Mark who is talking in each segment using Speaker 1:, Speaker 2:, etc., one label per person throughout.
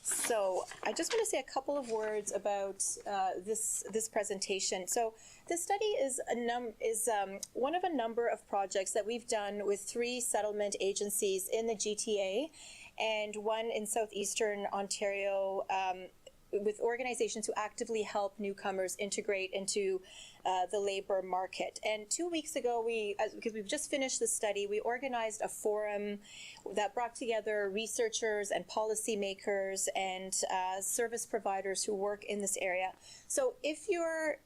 Speaker 1: So I just want to say a couple of words about this presentation. So this study is one of a number of projects that we've done with 3 settlement agencies in the GTA and one in southeastern Ontario, with organizations who actively help newcomers integrate into the labor market. And 2 weeks ago, because we've just finished the study, we organized a forum that brought together researchers and policymakers and service providers who work in this area. So if you're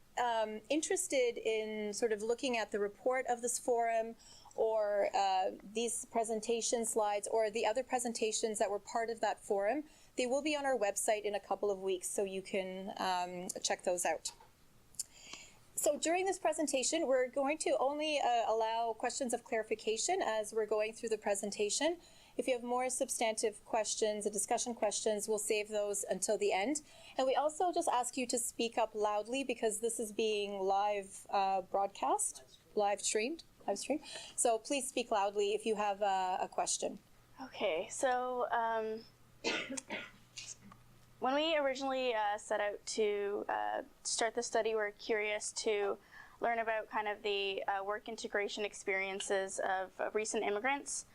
Speaker 1: interested in sort of looking at the report of this forum, or these presentation slides, or the other presentations that were part of that forum, they will be on our website in a couple of weeks, so you can check those out. So during this presentation, we're going to only allow questions of clarification as we're going through the presentation. If you have more substantive questions, discussion questions, we'll save those until the end. And we also just ask you to speak up loudly because this is being live broadcast, live streamed. So please speak loudly if you have a question.
Speaker 2: Okay, so when we originally set out to start the study, we were curious to learn about kind of the work integration experiences of recent immigrants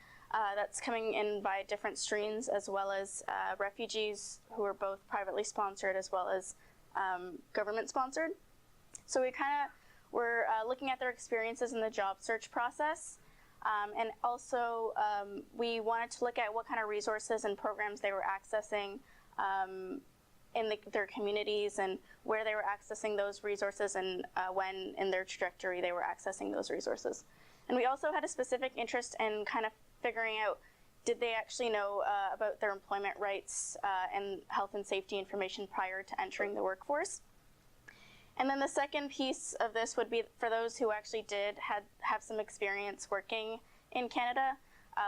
Speaker 2: that's coming in by different streams, as well as refugees who are both privately sponsored as well as government sponsored. So we kind of were looking at their experiences in the job search process. And also, we wanted to look at what kind of resources and programs they were accessing in their communities, and where they were accessing those resources, and when in their trajectory they were accessing those resources. And we also had a specific interest in kind of figuring out, did they actually know about their employment rights and health and safety information prior to entering the workforce? And then the second piece of this would be for those who actually did have some experience working in Canada.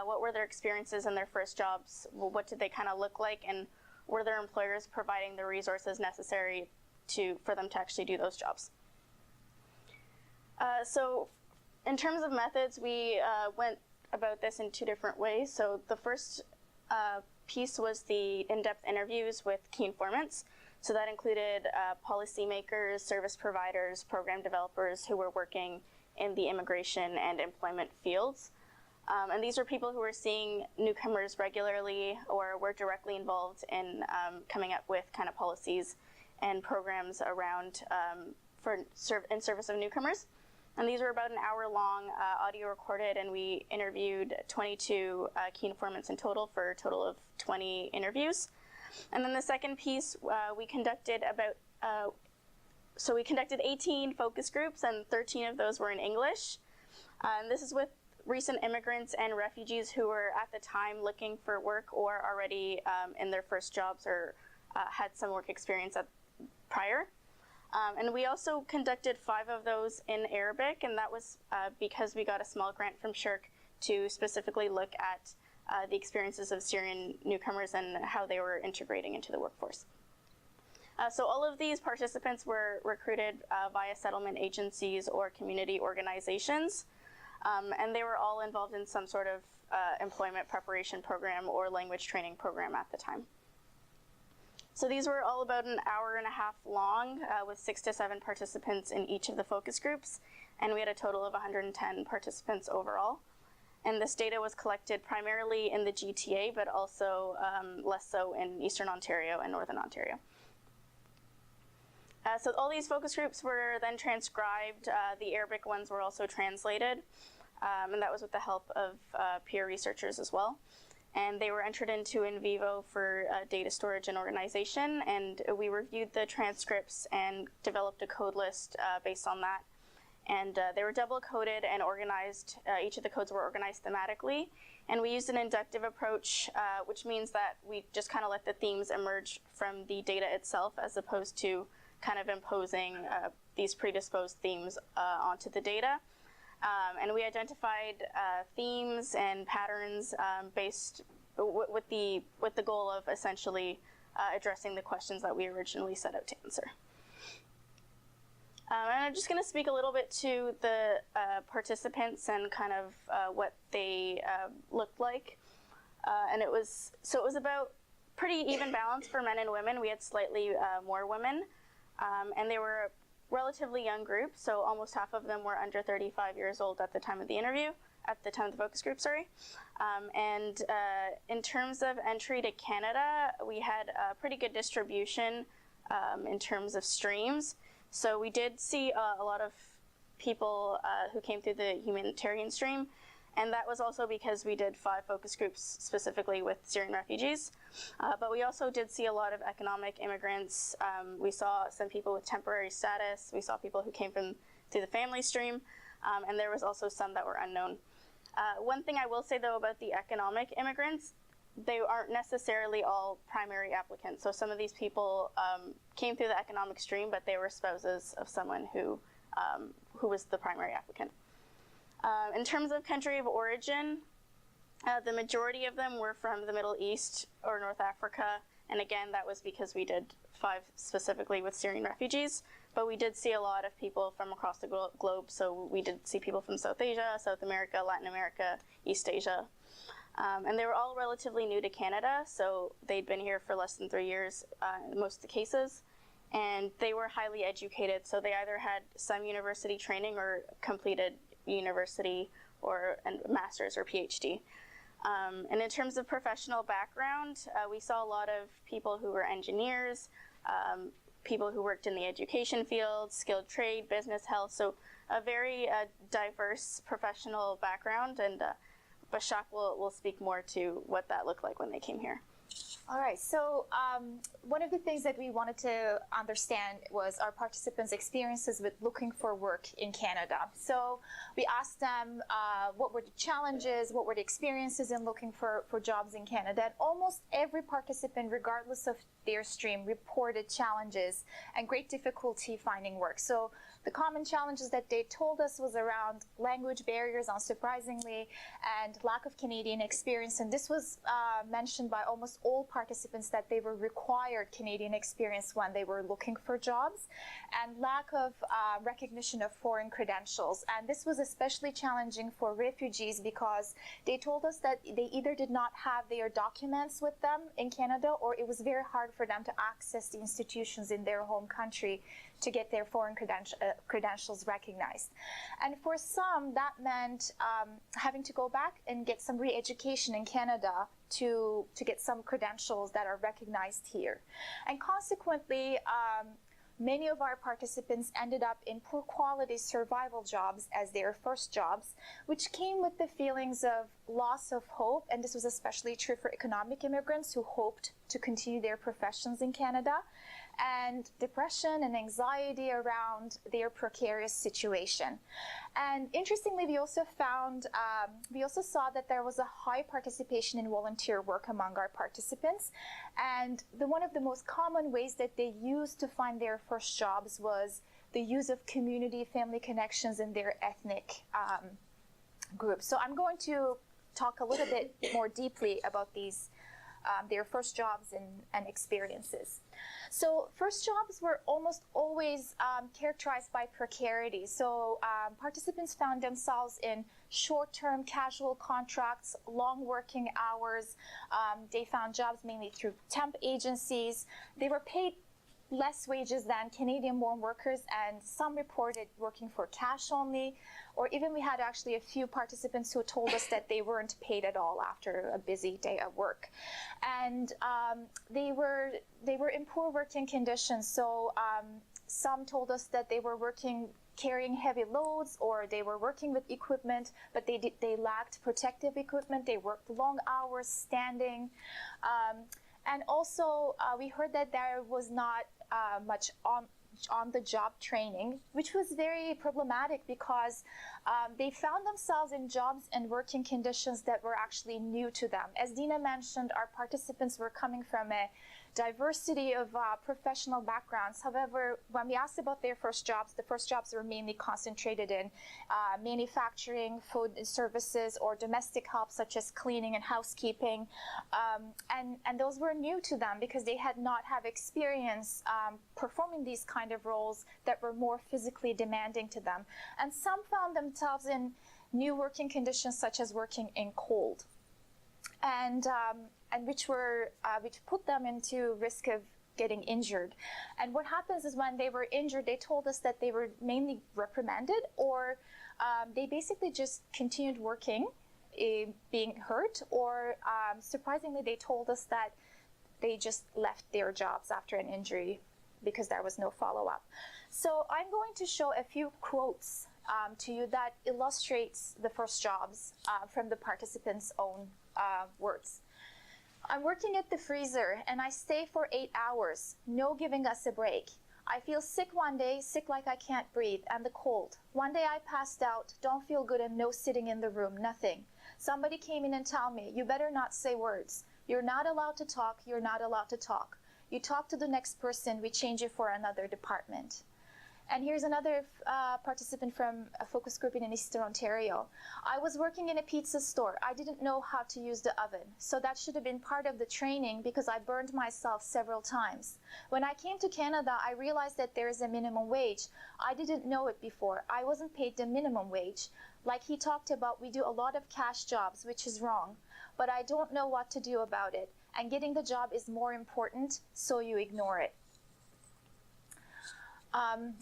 Speaker 2: What were their experiences in their first jobs? What did they kind of look like? And were their employers providing the resources necessary for them to actually do those jobs? So in terms of methods, we went about this in 2 different ways. So the first piece was the in-depth interviews with key informants. So that included policymakers, service providers, program developers who were working in the immigration and employment fields. And these were people who were seeing newcomers regularly or were directly involved in coming up with kind of policies and programs around in service of newcomers. And these were about an hour long, audio recorded, and we interviewed 22 key informants in total for a total of 20 interviews. And then the second piece, we conducted 18 focus groups, and 13 of those were in English. And this is with recent immigrants and refugees who were at the time looking for work or already in their first jobs or had some work experience prior. And we also conducted 5 of those in Arabic, and that was because we got a small grant from SHIRK to specifically look at the experiences of Syrian newcomers and how they were integrating into the workforce. So all of these participants were recruited via settlement agencies or community organizations, and they were all involved in some sort of employment preparation program or language training program at the time. So these were all about an hour and a half long, with 6 to 7 participants in each of the focus groups, and we had a total of 110 participants overall. And this data was collected primarily in the GTA, but also less so in Eastern Ontario and Northern Ontario. So all these focus groups were then transcribed. The Arabic ones were also translated, and that was with the help of peer researchers as well. And they were entered into in vivo for data storage and organization, and we reviewed the transcripts and developed a code list based on that. And they were double coded and organized. Each of the codes were organized thematically. And we used an inductive approach, which means that we just kind of let the themes emerge from the data itself, as opposed to kind of imposing these predisposed themes onto the data. And we identified themes and patterns based with the goal of essentially addressing the questions that we originally set out to answer. And I'm just going to speak a little bit to the participants and kind of what they looked like. And it was about pretty even balance for men and women. We had slightly more women, and they were a relatively young group, so almost half of them were under 35 years old at the time of the interview, at the time of the focus group, sorry. And in terms of entry to Canada, we had a pretty good distribution in terms of streams. So we did see a lot of people who came through the humanitarian stream, and that was also because we did 5 focus groups specifically with Syrian refugees. But we also did see a lot of economic immigrants. We saw some people with temporary status. We saw people who came through the family stream, and there was also some that were unknown. One thing I will say, though, about the economic immigrants, they aren't necessarily all primary applicants. So some of these people came through the economic stream, but they were spouses of someone who was the primary applicant. In terms of country of origin, the majority of them were from the Middle East or North Africa, and again, that was because we did 5 specifically with Syrian refugees, but we did see a lot of people from across the globe, so we did see people from South Asia, South America, Latin America, East Asia, and they were all relatively new to Canada, so they'd been here for less than 3 years in most of the cases, and they were highly educated, so they either had some university training or completed university or a master's or PhD. And in terms of professional background, we saw a lot of people who were engineers, people who worked in the education field, skilled trade, business, health, so a very diverse professional background, and Basak will speak more to what that looked like when they came here.
Speaker 3: All right, so one of the things that we wanted to understand was our participants' experiences with looking for work in Canada. So we asked them what were the challenges, what were the experiences in looking for jobs in Canada. And almost every participant, regardless of their stream, reported challenges and great difficulty finding work. So the common challenges that they told us was around language barriers, unsurprisingly, and lack of Canadian experience. And this was mentioned by almost all participants, that they were required Canadian experience when they were looking for jobs, and lack of recognition of foreign credentials. And this was especially challenging for refugees because they told us that they either did not have their documents with them in Canada, or it was very hard for them to access the institutions in their home country to get their foreign credentials recognized. And for some, that meant having to go back and get some re-education in Canada to get some credentials that are recognized here. And consequently, many of our participants ended up in poor quality survival jobs as their first jobs, which came with the feelings of loss of hope, and this was especially true for economic immigrants who hoped to continue their professions in Canada, and depression and anxiety around their precarious situation. And interestingly, we also saw that there was a high participation in volunteer work among our participants. And one of the most common ways that they used to find their first jobs was the use of community, family connections in their ethnic groups. So I'm going to talk a little bit more deeply about these their first jobs and experiences. So first jobs were almost always characterized by precarity. So participants found themselves in short-term casual contracts, long working hours. They found jobs mainly through temp agencies. They were paid less wages than Canadian-born workers, and some reported working for cash only, or even we had actually a few participants who told us that they weren't paid at all after a busy day at work. And they were in poor working conditions. So some told us that they were carrying heavy loads, or they were working with equipment, but they lacked protective equipment. They worked long hours standing. And also, we heard that there was not much on-the-job training, which was very problematic because they found themselves in jobs and working conditions that were actually new to them. As Dina mentioned, our participants were coming from a diversity of professional backgrounds. However, when we asked about their first jobs, the first jobs were mainly concentrated in manufacturing, food and services, or domestic help such as cleaning and housekeeping. And those were new to them because they had not have experience performing these kind of roles that were more physically demanding to them. And some found themselves in new working conditions such as working in cold. and which put them into risk of getting injured. And what happens is when they were injured, they told us that they were mainly reprimanded, or they basically just continued working, being hurt, or surprisingly, they told us that they just left their jobs after an injury because there was no follow-up. So I'm going to show a few quotes to you that illustrates the first jobs from the participants' own words. I'm working at the freezer and I stay for 8 hours, no giving us a break. I feel sick one day, sick like I can't breathe, and the cold. One day I passed out, don't feel good, and no sitting in the room, nothing. Somebody came in and told me, you better not say words. You're not allowed to talk, you're not allowed to talk. You talk to the next person, we change you for another department. And here's another participant from a focus group in Eastern Ontario. I was working in a pizza store. I didn't know how to use the oven. So that should have been part of the training because I burned myself several times. When I came to Canada, I realized that there is a minimum wage. I didn't know it before. I wasn't paid the minimum wage. Like he talked about, we do a lot of cash jobs, which is wrong. But I don't know what to do about it. And getting the job is more important, so you ignore it.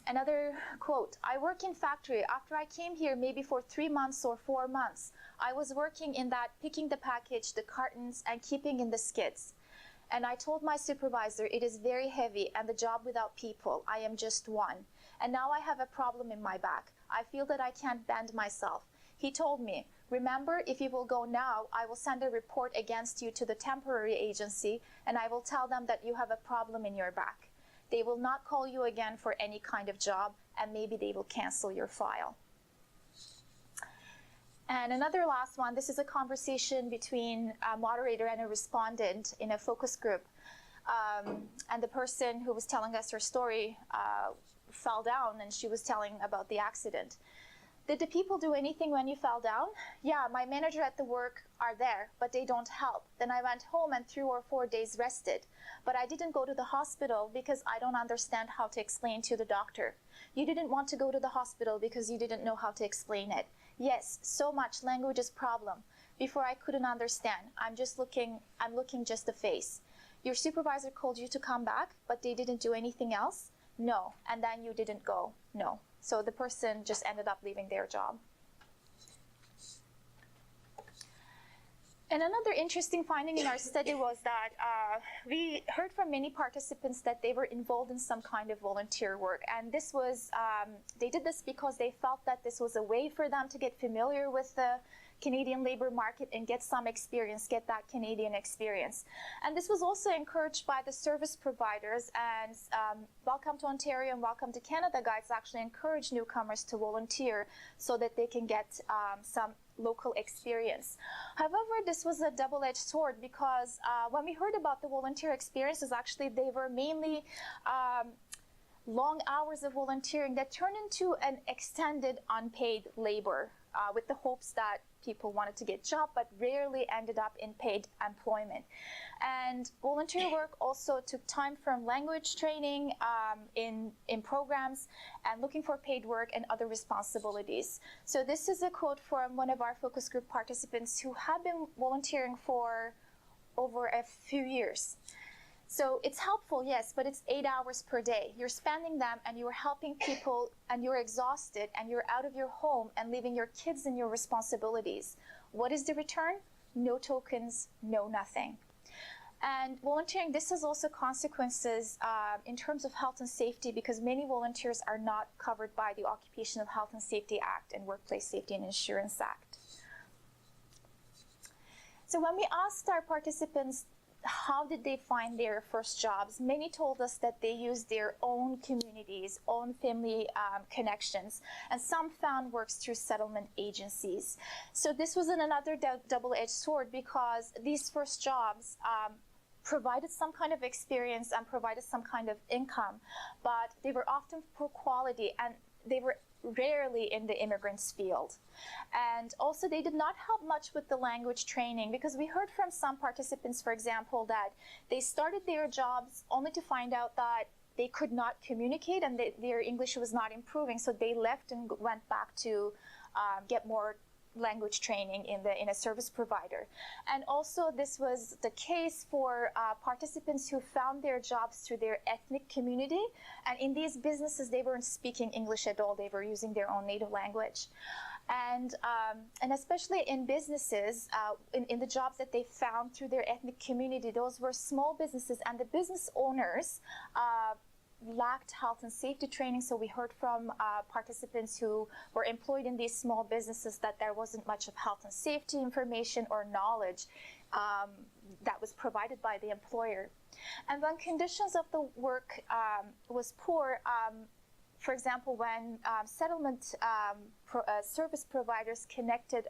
Speaker 3: Another quote, I work in factory. After I came here, maybe for 3 months or 4 months, I was working in that, picking the package, the cartons, and keeping in the skids. And I told my supervisor, it is very heavy and the job without people. I am just one. And now I have a problem in my back. I feel that I can't bend myself. He told me, remember, if you will go now, I will send a report against you to the temporary agency and I will tell them that you have a problem in your back. They will not call you again for any kind of job, and maybe they will cancel your file. And another last one, this is a conversation between a moderator and a respondent in a focus group. And the person who was telling us her story fell down, and she was telling about the accident. Did the people do anything when you fell down? Yeah, my manager at the work are there, but they don't help. Then I went home and 3 or 4 days rested. But I didn't go to the hospital because I don't understand how to explain to the doctor. You didn't want to go to the hospital because you didn't know how to explain it. Yes, so much language is problem. Before I couldn't understand. I'm looking just the face. Your supervisor called you to come back, but they didn't do anything else? No. And then you didn't go? No. So the person just ended up leaving their job. And another interesting finding in our study was that we heard from many participants that they were involved in some kind of volunteer work. And this was, they did this because they felt that this was a way for them to get familiar with the Canadian labor market and get some experience, get that Canadian experience. And this was also encouraged by the service providers, and Welcome to Ontario and Welcome to Canada guides actually encourage newcomers to volunteer so that they can get some local experience. However, this was a double-edged sword because when we heard about the volunteer experiences, actually they were mainly long hours of volunteering that turned into an extended unpaid labor with the hopes that people wanted to get job, but rarely ended up in paid employment. And volunteer work also took time from language training in programs and looking for paid work and other responsibilities. So this is a quote from one of our focus group participants who have been volunteering for over a few years. So it's helpful, yes, but it's 8 hours per day. You're spending them and you're helping people and you're exhausted and you're out of your home and leaving your kids and your responsibilities. What is the return? No tokens, no nothing. And volunteering, this has also consequences in terms of health and safety because many volunteers are not covered by the Occupational Health and Safety Act and Workplace Safety and Insurance Act. So when we asked our participants how did they find their first jobs, many told us that they used their own communities, own family connections, and some found works through settlement agencies. So this was another double-edged sword because these first jobs provided some kind of experience and provided some kind of income, but they were often poor quality and they were rarely in the immigrants field. And also they did not help much with the language training because we heard from some participants, for example, that they started their jobs only to find out that they could not communicate and their English was not improving, so they left and went back to get more language training in a service provider. And also this was the case for participants who found their jobs through their ethnic community. And in these businesses, they weren't speaking English at all. They were using their own native language. And especially in businesses, in the jobs that they found through their ethnic community, those were small businesses, and the business owners lacked health and safety training. So we heard from participants who were employed in these small businesses that there wasn't much of health and safety information or knowledge that was provided by the employer. And when conditions of the work was poor, for example, when settlement service providers connected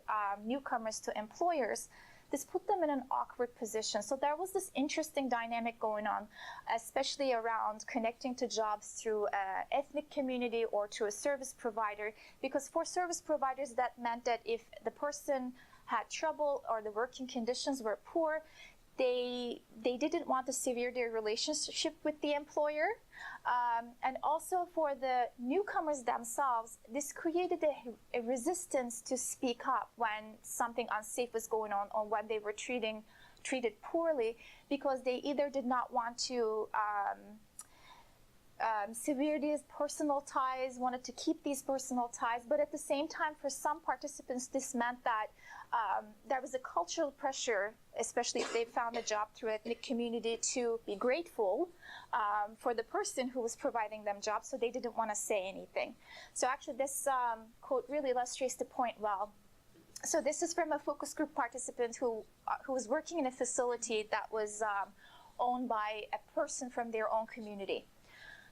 Speaker 3: newcomers to employers, this put them in an awkward position. So there was this interesting dynamic going on, especially around connecting to jobs through an ethnic community or to a service provider, because for service providers, that meant that if the person had trouble or the working conditions were poor, they didn't want to sever their relationship with the employer. And also for the newcomers themselves, this created a resistance to speak up when something unsafe was going on or when they were treated poorly, because they either did not want to sever these personal ties, wanted to keep these personal ties, but at the same time, for some participants, this meant that there was a cultural pressure, especially if they found a job through ethnic community, to be grateful for the person who was providing them jobs, so they didn't want to say anything. So actually this quote really illustrates the point well. So this is from a focus group participant who was working in a facility that was owned by a person from their own community.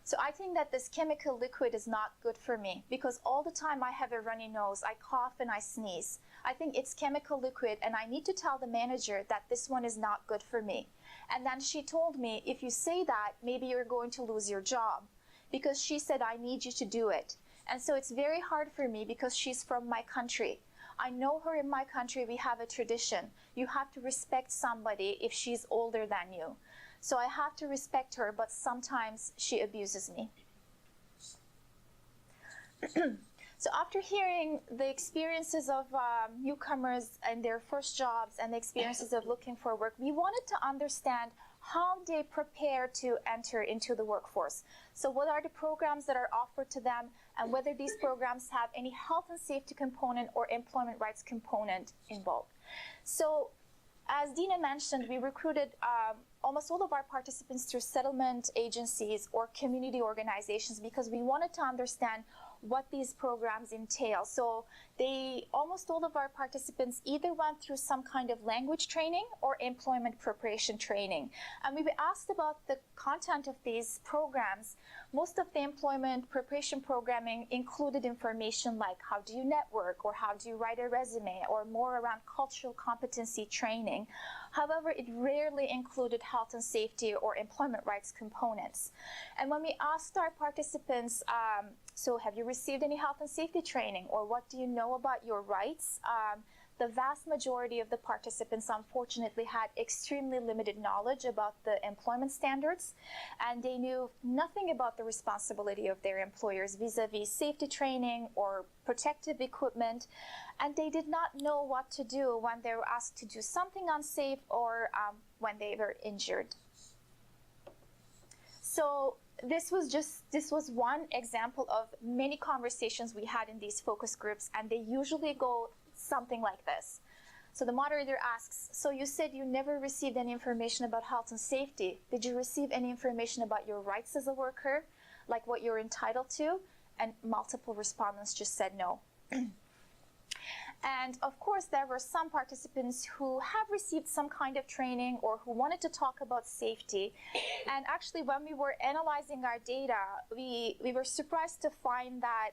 Speaker 3: So I think that this chemical liquid is not good for me, because all the time I have a runny nose, I cough and I sneeze. I think it's chemical liquid, and I need to tell the manager that this one is not good for me. And then she told me, if you say that, maybe you're going to lose your job, because she said, I need you to do it. And so it's very hard for me because she's from my country. I know her in my country. We have a tradition. You have to respect somebody if she's older than you. So I have to respect her, but sometimes she abuses me. So after hearing the experiences of newcomers and their first jobs and the experiences of looking for work, we wanted to understand how they prepare to enter into the workforce. So what are the programs that are offered to them, and whether these programs have any health and safety component or employment rights component involved. So as Dina mentioned, we recruited almost all of our participants through settlement agencies or community organizations, because we wanted to understand what these programs entail. So almost all of our participants either went through some kind of language training or employment preparation training. And we were asked about the content of these programs. Most of the employment preparation programming included information like how do you network, or how do you write a resume, or more around cultural competency training. However, it rarely included health and safety or employment rights components. And when we asked our participants, so have you received any health and safety training, or what do you know about your rights? The vast majority of the participants, unfortunately, had extremely limited knowledge about the employment standards, and they knew nothing about the responsibility of their employers vis-a-vis safety training or protective equipment, and they did not know what to do when they were asked to do something unsafe or when they were injured. So this was one example of many conversations we had in these focus groups, and they usually go something like this. So the moderator asks, so you said you never received any information about health and safety. Did you receive any information about your rights as a worker, like what you're entitled to? And multiple respondents just said no. And of course, there were some participants who have received some kind of training or who wanted to talk about safety. And actually, when we were analyzing our data, we were surprised to find that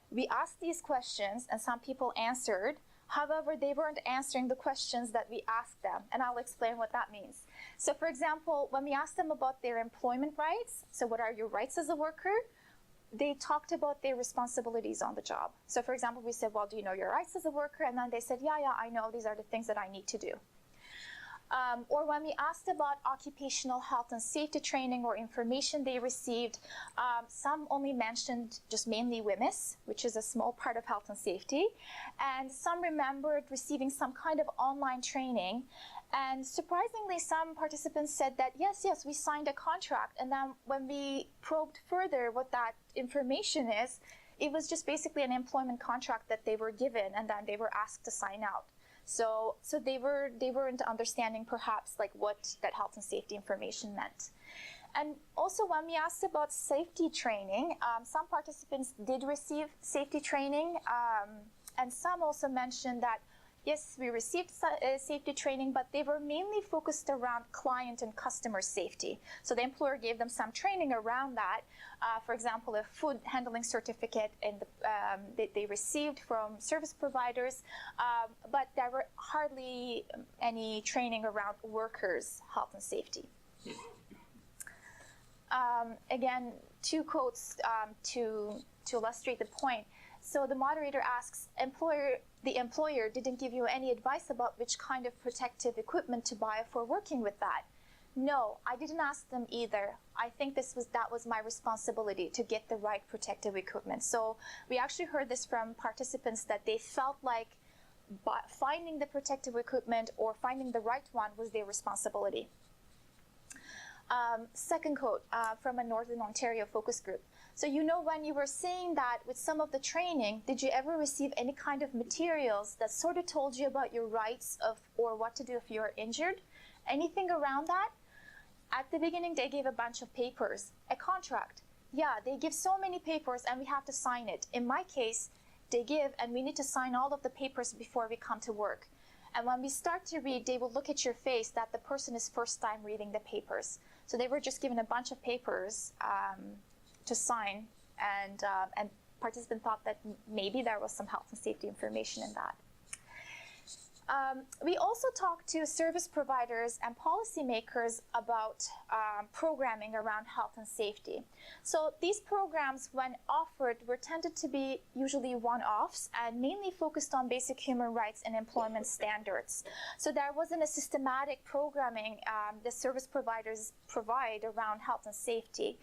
Speaker 3: we asked these questions and some people answered. However, they weren't answering the questions that we asked them, and I'll explain what that means. So for example, when we asked them about their employment rights, so what are your rights as a worker, they talked about their responsibilities on the job. So for example, we said, well, do you know your rights as a worker? And then they said, yeah, I know, these are the things that I need to do. Or when we asked about occupational health and safety training or information they received, some only mentioned just mainly WHMIS, which is a small part of health and safety, and some remembered receiving some kind of online training. And surprisingly, some participants said that, yes, we signed a contract, and then when we probed further what that information is, it was just basically an employment contract that they were given, and then they were asked to sign out. So they weren't understanding perhaps like what that health and safety information meant. And also when we asked about safety training, some participants did receive safety training, and some also mentioned that yes, we received safety training, but they were mainly focused around client and customer safety. So the employer gave them some training around that. For example, a food handling certificate they received from service providers, but there were hardly any training around workers' health and safety. Again, two quotes to illustrate the point. So the moderator asks, the employer didn't give you any advice about which kind of protective equipment to buy for working with that. No, I didn't ask them either. I think that was my responsibility to get the right protective equipment. So we actually heard this from participants that they felt like finding the protective equipment or finding the right one was their responsibility. Second quote from a Northern Ontario focus group. So when you were saying that with some of the training, did you ever receive any kind of materials that sort of told you about your rights or what to do if you're injured? Anything around that? At the beginning, they gave a bunch of papers. A contract. Yeah, they give so many papers and we have to sign it. In my case, they give and we need to sign all of the papers before we come to work. And when we start to read, they will look at your face that the person is first time reading the papers. So they were just given a bunch of papers to sign, and participants thought that maybe there was some health and safety information in that. We also talked to service providers and policymakers about programming around health and safety. So these programs, when offered, were tended to be usually one-offs and mainly focused on basic human rights and employment standards. So there wasn't a systematic programming the service providers provide around health and safety.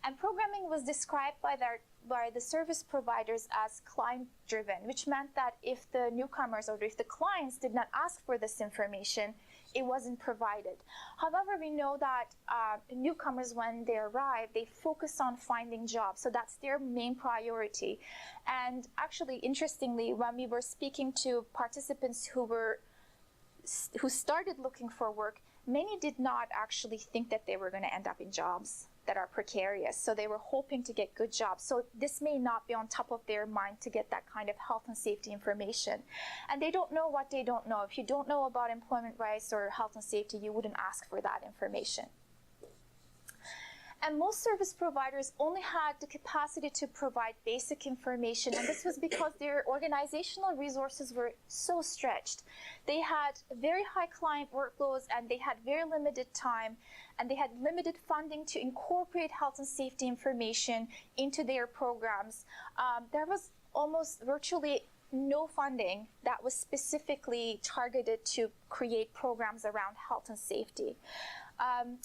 Speaker 3: And programming was described by the service providers as client-driven, which meant that if the newcomers or if the clients did not ask for this information, it wasn't provided. However, we know that newcomers, when they arrive, they focus on finding jobs. So that's their main priority. And actually, interestingly, when we were speaking to participants who started looking for work, many did not actually think that they were going to end up in jobs that are precarious. So they were hoping to get good jobs. So this may not be on top of their mind to get that kind of health and safety information. And they don't know what they don't know. If you don't know about employment rights or health and safety, you wouldn't ask for that information. And most service providers only had the capacity to provide basic information, and this was because their organizational resources were so stretched. They had very high client workloads, and they had very limited time, and they had limited funding to incorporate health and safety information into their programs. There was almost virtually no funding that was specifically targeted to create programs around health and safety.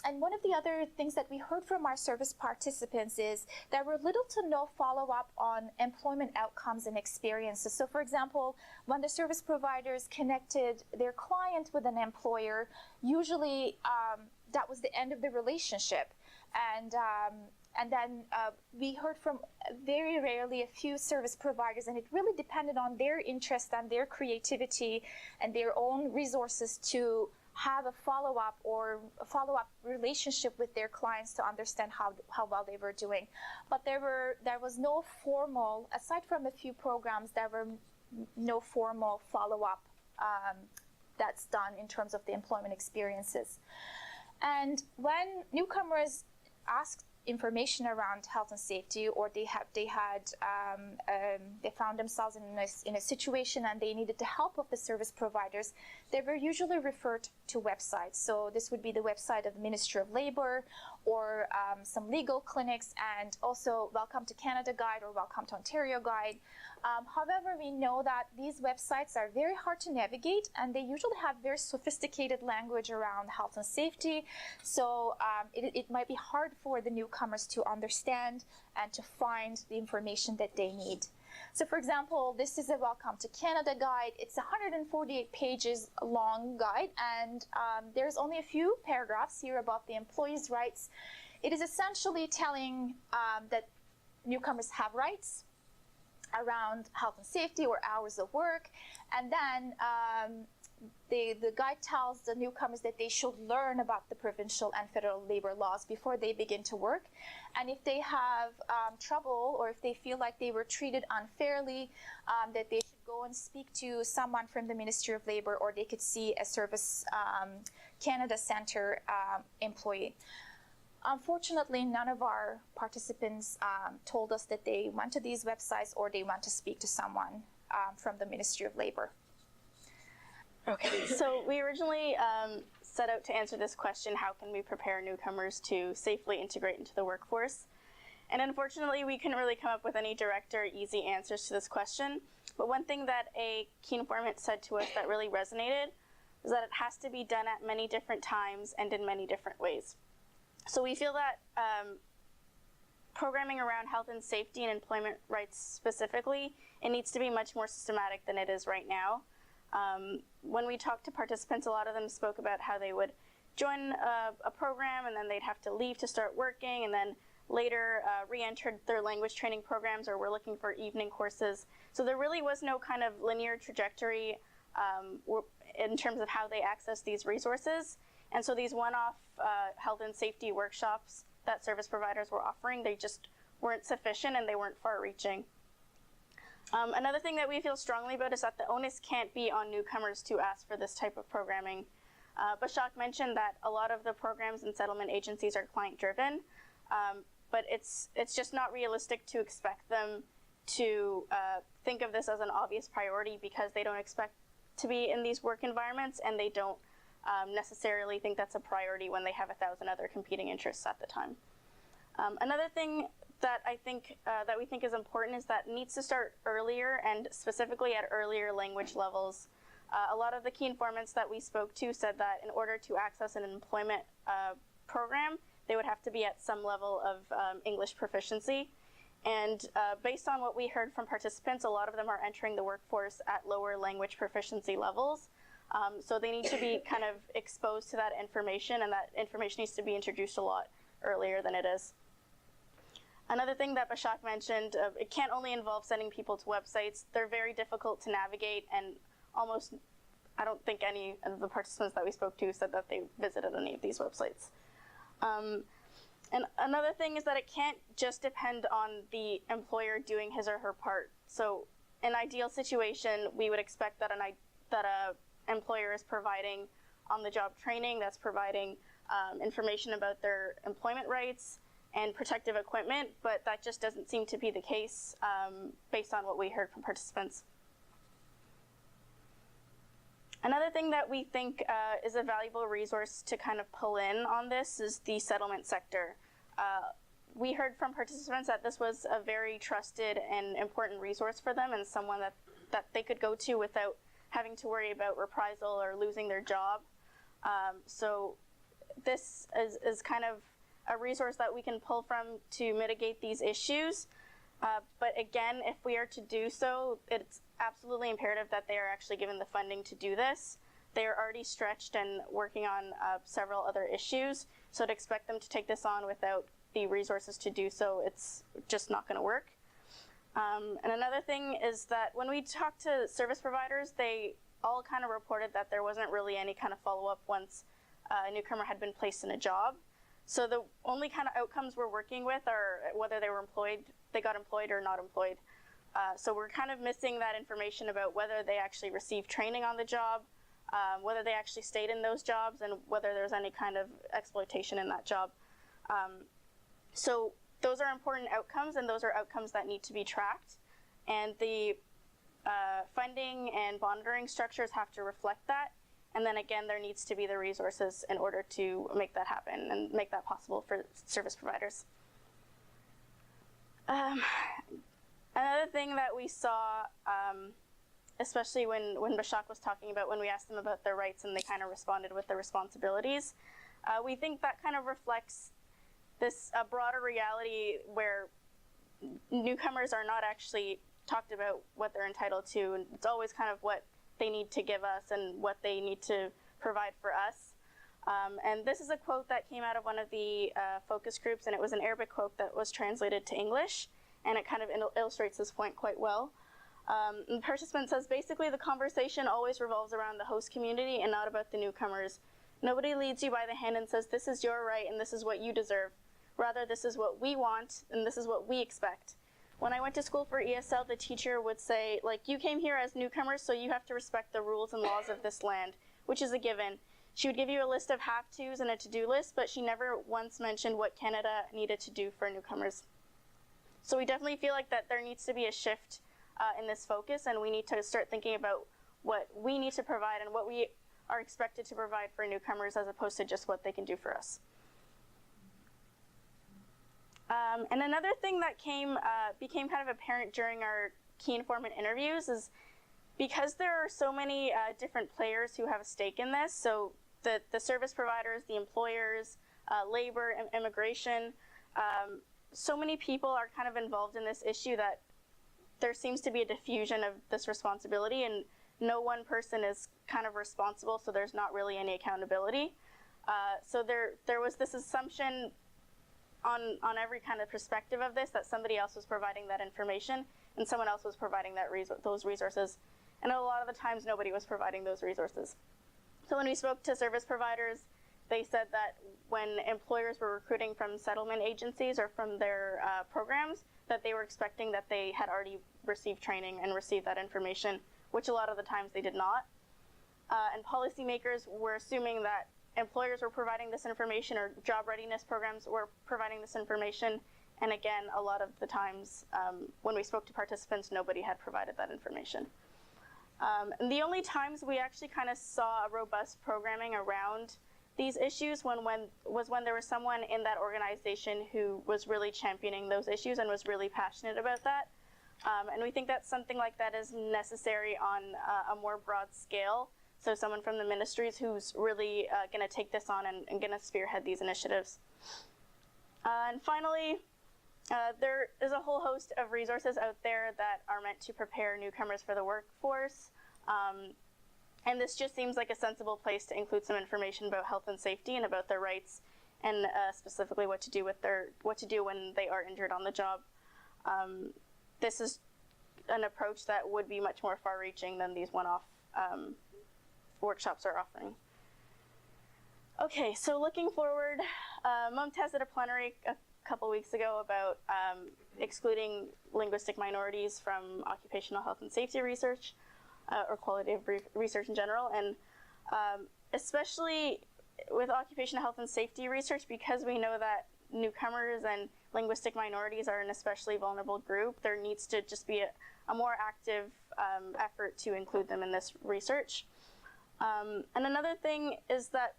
Speaker 3: And one of the other things that we heard from our service participants is there were little to no follow-up on employment outcomes and experiences. So for example, when the service providers connected their client with an employer, usually that was the end of the relationship. And then we heard from very rarely a few service providers, and it really depended on their interest and their creativity and their own resources to have a follow-up relationship with their clients to understand how well they were doing. But there was no formal, aside from a few programs, there were no formal follow-up that's done in terms of the employment experiences. And when newcomers asked information around health and safety, or they found themselves in a situation and they needed the help of the service providers, they were usually referred to websites. So this would be the website of the Ministry of Labor or some legal clinics, and also Welcome to Canada Guide or Welcome to Ontario Guide. However, we know that these websites are very hard to navigate, and they usually have very sophisticated language around health and safety. So it might be hard for the newcomers to understand and to find the information that they need. So for example, this is a Welcome to Canada guide. It's a 148 pages long guide, and there's only a few paragraphs here about the employees' rights. It is essentially telling that newcomers have rights around health and safety or hours of work, and then the guide tells the newcomers that they should learn about the provincial and federal labor laws before they begin to work. And if they have trouble, or if they feel like they were treated unfairly, that they should go and speak to someone from the Ministry of Labor, or they could see a Service Canada Centre employee. Unfortunately, none of our participants told us that they went to these websites or they went to speak to someone from the Ministry of Labor.
Speaker 2: Okay, so we originally set out to answer this question: how can we prepare newcomers to safely integrate into the workforce? And unfortunately, we couldn't really come up with any direct or easy answers to this question. But one thing that a key informant said to us that really resonated is that it has to be done at many different times and in many different ways. So we feel that programming around health and safety and employment rights specifically, it needs to be much more systematic than it is right now. When we talked to participants, a lot of them spoke about how they would join a program and then they'd have to leave to start working, and then later re-entered their language training programs or were looking for evening courses. So there really was no kind of linear trajectory in terms of how they access these resources. And so these one-off health and safety workshops that service providers were offering, they just weren't sufficient and they weren't far-reaching. Another thing that we feel strongly about is that the onus can't be on newcomers to ask for this type of programming. Basak mentioned that a lot of the programs and settlement agencies are client-driven, but it's just not realistic to expect them to think of this as an obvious priority, because they don't expect to be in these work environments, and they don't necessarily think that's a priority when they have 1,000 other competing interests at the time. Another thing that I think that we think is important is that it needs to start earlier, and specifically at earlier language levels. A lot of the key informants that we spoke to said that in order to access an employment program, they would have to be at some level of English proficiency. And based on what we heard from participants, a lot of them are entering the workforce at lower language proficiency levels. So they need to be kind of exposed to that information, and that information needs to be introduced a lot earlier than it is. Another thing that Basak mentioned, it can't only involve sending people to websites. They're very difficult to navigate, and almost, I don't think any of the participants that we spoke to said that they visited any of these websites. And another thing is that it can't just depend on the employer doing his or her part. So in an ideal situation, we would expect that a employer is providing on-the-job training, that's providing information about their employment rights and protective equipment, but that just doesn't seem to be the case based on what we heard from participants. Another thing that we think is a valuable resource to kind of pull in on this is the settlement sector. We heard from participants that this was a very trusted and important resource for them, and someone that they could go to without having to worry about reprisal or losing their job. So this is kind of a resource that we can pull from to mitigate these issues. But again, if we are to do so, it's absolutely imperative that they are actually given the funding to do this. They are already stretched and working on several other issues, so to expect them to take this on without the resources to do so, it's just not going to work. And another thing is that when we talked to service providers, they all kind of reported that there wasn't really any kind of follow-up once a newcomer had been placed in a job. So the only kind of outcomes we're working with are whether they got employed or not employed. So we're kind of missing that information about whether they actually received training on the job, whether they actually stayed in those jobs, and whether there's any kind of exploitation in that job. So those are important outcomes, and those are outcomes that need to be tracked. And the funding and monitoring structures have to reflect that. And then again, there needs to be the resources in order to make that happen and make that possible for service providers. Another thing that we saw, especially when Basak was talking about when we asked them about their rights and they kind of responded with their responsibilities, we think that kind of reflects this broader reality where newcomers are not actually talked about what they're entitled to, and it's always kind of what they need to give us and what they need to provide for us. And this is a quote that came out of one of the focus groups, and it was an Arabic quote that was translated to English, and it kind of illustrates this point quite well. The participant says, basically the conversation always revolves around the host community and not about the newcomers. Nobody leads you by the hand and says, this is your right and this is what you deserve. Rather, this is what we want and this is what we expect. When I went to school for ESL, the teacher would say, like, you came here as newcomers, so you have to respect the rules and laws of this land, which is a given. She would give you a list of have-tos and a to-do list, but she never once mentioned what Canada needed to do for newcomers. So we definitely feel like that there needs to be a shift in this focus, and we need to start thinking about what we need to provide and what we are expected to provide for newcomers as opposed to just what they can do for us. And another thing that became kind of apparent during our key informant interviews is because there are so many different players who have a stake in this, so the service providers, the employers, labor, immigration, so many people are kind of involved in this issue that there seems to be a diffusion of this responsibility, and no one person is kind of responsible, so there's not really any accountability. So there was this assumption on every kind of perspective of this that somebody else was providing that information and someone else was providing those resources. And a lot of the times nobody was providing those resources. So when we spoke to service providers, they said that when employers were recruiting from settlement agencies or from their programs, that they were expecting that they had already received training and received that information, which a lot of the times they did not. And policymakers were assuming that employers were providing this information or job readiness programs were providing this information. And again, a lot of the times when we spoke to participants, nobody had provided that information. And the only times we actually kind of saw a robust programming around these issues was when there was someone in that organization who was really championing those issues and was really passionate about that. And we think that something like that is necessary on a more broad scale. So someone from the ministries who's really going to take this on and going to spearhead these initiatives. And finally, there is a whole host of resources out there that are meant to prepare newcomers for the workforce. And this just seems like a sensible place to include some information about health and safety and about their rights, and specifically what to do when they are injured on the job. This is an approach that would be much more far-reaching than these one-off workshops are offering. Okay, so looking forward, Mumtaz did a plenary a couple weeks ago about excluding linguistic minorities from occupational health and safety research, or qualitative research in general, and especially with occupational health and safety research, because we know that newcomers and linguistic minorities are an especially vulnerable group, there needs to just be a more active effort to include them in this research. And another thing is that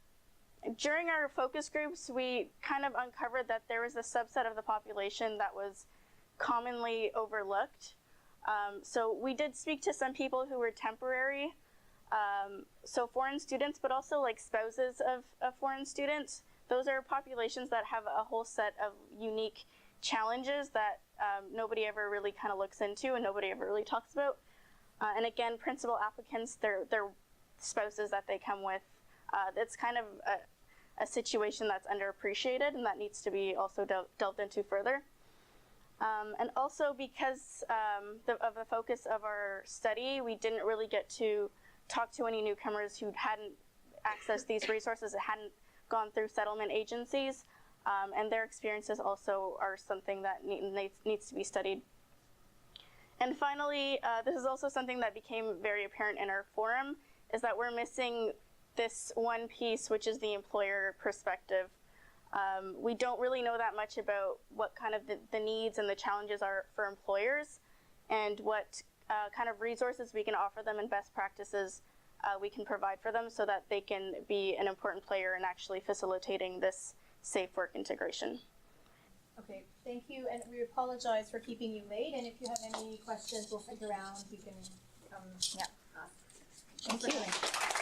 Speaker 2: during our focus groups, we kind of uncovered that there was a subset of the population that was commonly overlooked. So we did speak to some people who were temporary, so foreign students, but also like spouses of foreign students. Those are populations that have a whole set of unique challenges that nobody ever really kind of looks into and nobody ever really talks about. And again, principal applicants, their spouses that they come with, it's kind of a situation that's underappreciated and that needs to be also delved into further. And also because of the focus of our study, we didn't really get to talk to any newcomers who hadn't accessed these resources, hadn't gone through settlement agencies, and their experiences also are something that needs to be studied. And finally, this is also something that became very apparent in our forum, is that we're missing this one piece, which is the employer perspective. We don't really know that much about what kind of the needs and the challenges are for employers and what kind of resources we can offer them and best practices we can provide for them so that they can be an important player in actually facilitating this safe work integration.
Speaker 1: Okay, thank you, and we apologize for keeping you late, and if you have any questions, we'll stick around, you can come ask.
Speaker 3: Thank you.